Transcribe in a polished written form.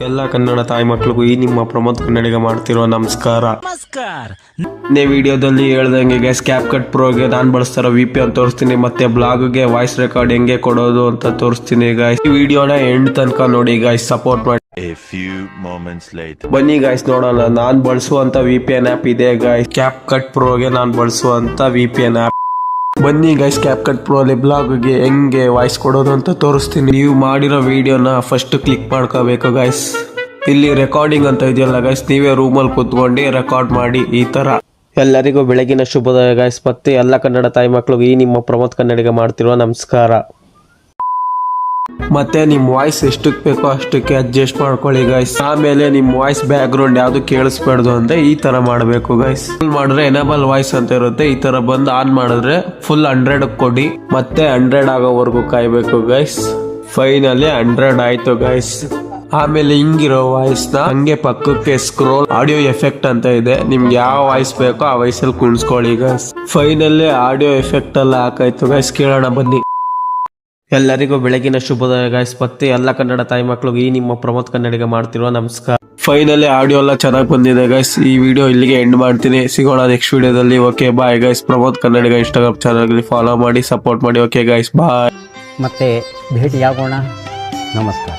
ಎಲ್ಲ ಕನ್ನಡ ತಾಯಿ ಮಕ್ಕಳಿಗೂ ಈ ನಿಮ್ಮ ಪ್ರಮೋದ್ ಕನ್ನಡಿಗ ಮಾಡ್ತಿರೋ ನಮಸ್ಕಾರ. ವಿಡಿಯೋದಲ್ಲಿ ಹೇಳ್ದಂಗೆ ಗೈಸ್ ಕ್ಯಾಪ್ ಕಟ್ ಪ್ರೋಗೆ ನಾನು ಬಳಸ್ತಾರೋ VPN ತೋರಿಸ್ತೀನಿ, ಮತ್ತೆ ಬ್ಲಾಗ್ಗೆ ವಾಯ್ಸ್ ರೆಕಾರ್ಡ್ ಹೆಂಗೆ ಕೊಡೋದು ಅಂತ ತೋರಿಸ್ತೀನಿ ಗೈಸ್. ಈ ವಿಡಿಯೋನ ಎಂಡ್ ತನಕ ನೋಡಿ ಗೈಸ್, ಸಪೋರ್ಟ್ ಮಾಡಿ. ಬನ್ನಿ ಗೈಸ್ ನೋಡೋಣ. ನಾನ್ ಬಳಸುವಂತ VPN ಆಪ್ ಇದೆ ಗೈಸ್, ಕ್ಯಾಪ್ ಕಟ್ ಪ್ರೋಗೆ ನಾನು ಬಳಸುವಂತ VPN ಆಪ್. ಬನ್ನಿ ಗೈಸ್, ಕ್ಯಾಪ್ ಕಟ್ ಪ್ರೋ ಅಲ್ಲಿ ಬ್ಲಾಗ್ಗೆ ಹೆಂಗೆ ವಾಯ್ಸ್ ಕೊಡೋದು ಅಂತ ತೋರಿಸ್ತೀನಿ. ನೀವು ಮಾಡಿರೋ ವಿಡಿಯೋನ ಫಸ್ಟ್ ಕ್ಲಿಕ್ ಮಾಡ್ಕೋಬೇಕು ಗೈಸ್. ಇಲ್ಲಿ ರೆಕಾರ್ಡಿಂಗ್ ಅಂತ ಇದೆಯಲ್ಲ ಗೈಸ್, ನೀವೇ ರೂಮಲ್ಲಿ ಕೂತ್ಕೊಂಡು ರೆಕಾರ್ಡ್ ಮಾಡಿ ಈ ತರ. ಎಲ್ಲರಿಗೂ ಬೆಳಗಿನ ಶುಭೋದಯ ಗೈಸ್, ಮತ್ತೆ ಎಲ್ಲ ಕನ್ನಡ ತಾಯಿ ಮಕ್ಕಳಿಗೂ ಈ ನಿಮ್ಮ ಪ್ರಮೋದ್ ಕನ್ನಡಿಗ ಮಾಡ್ತಿರುವ ನಮಸ್ಕಾರ. ಮತ್ತೆ ನಿಮ್ ವಾಯ್ಸ್ ಎಷ್ಟಕ್ಕೆ ಬೇಕೋ ಅಷ್ಟಕ್ಕೆ ಅಡ್ಜಸ್ಟ್ ಮಾಡ್ಕೊಳ್ಳಿ ಗೈಸ್. ಆಮೇಲೆ ನಿಮ್ ವಾಯ್ಸ್ ಬ್ಯಾಕ್ ಗ್ರೌಂಡ್ ಯಾವ್ದು ಕೇಳಿಸ್ಬಾರ್ದು ಅಂದ್ರೆ ಈ ತರ ಮಾಡಬೇಕು ಗೈಸ್. ಫುಲ್ ಮಾಡಿದ್ರೆ ಎನೇಬಲ್ ವಾಯ್ಸ್ ಅಂತ ಇರುತ್ತೆ, ಈ ತರ ಬಂದು ಆನ್ ಮಾಡಿದ್ರೆ ಫುಲ್ 100 ಕೊಡಿ, ಮತ್ತೆ 100 ಆಗೋವರೆಗೂ ಕಾಯ್ಬೇಕು ಗೈಸ್. ಫೈನಲಿ 100 ಆಯ್ತು ಗೈಸ್. ಆಮೇಲೆ ಹಿಂಗಿರೋ ವಾಯ್ಸ್ ನ ಹಂಗೆ ಪಕ್ಕಕ್ಕೆ ಸ್ಕ್ರೋಲ್ ಆಡಿಯೋ ಎಫೆಕ್ಟ್ ಅಂತ ಇದೆ, ನಿಮ್ಗೆ ಯಾವ ವಾಯ್ಸ್ ಬೇಕೋ ಆ ವಾಯ್ಸ್ ಅಲ್ಲಿ ಕುಣಿಸ್ಕೊಳ್ಳಿ ಗೈಸ್. ಫೈನಲಿ ಆಡಿಯೋ ಎಫೆಕ್ಟ್ ಎಲ್ಲ ಹಾಕಾಯ್ತು ಗೈಸ್, ಕೇಳೋಣ ಬನ್ನಿ. ಎಲ್ಲರಿಗೂ ಬೆಳಗಿನ ಶುಭೋದಯ ಗೈಸ್, ಮತ್ತೆ ಎಲ್ಲ ಕನ್ನಡ ತಾಯಿ ಮಕ್ಕಳಿಗೂ ಈ ನಿಮ್ಮ ಪ್ರಮೋದ್ ಕನ್ನಡಿಗ ಮಾಡ್ತಿರುವ ನಮಸ್ಕಾರ. ಫೈನಲಿ ಆಡಿಯೋ ಎಲ್ಲ ಚೆನ್ನಾಗಿ ಬಂದಿದೆ ಗೈಸ್. ಈ ವಿಡಿಯೋ ಇಲ್ಲಿಗೆ ಎಂಡ್ ಮಾಡ್ತೀನಿ, ಸಿಗೋಣ ನೆಕ್ಸ್ಟ್ ವಿಡಿಯೋದಲ್ಲಿ. Okay bye guys. Pramod Kannadiga Instagram channel follow ಮಾಡಿ, ಸಪೋರ್ಟ್ ಮಾಡಿ. Okay guys bye. ಮತ್ತೆ ಭೇಟಿಯಾಗೋಣ. ನಮಸ್ಕಾರ.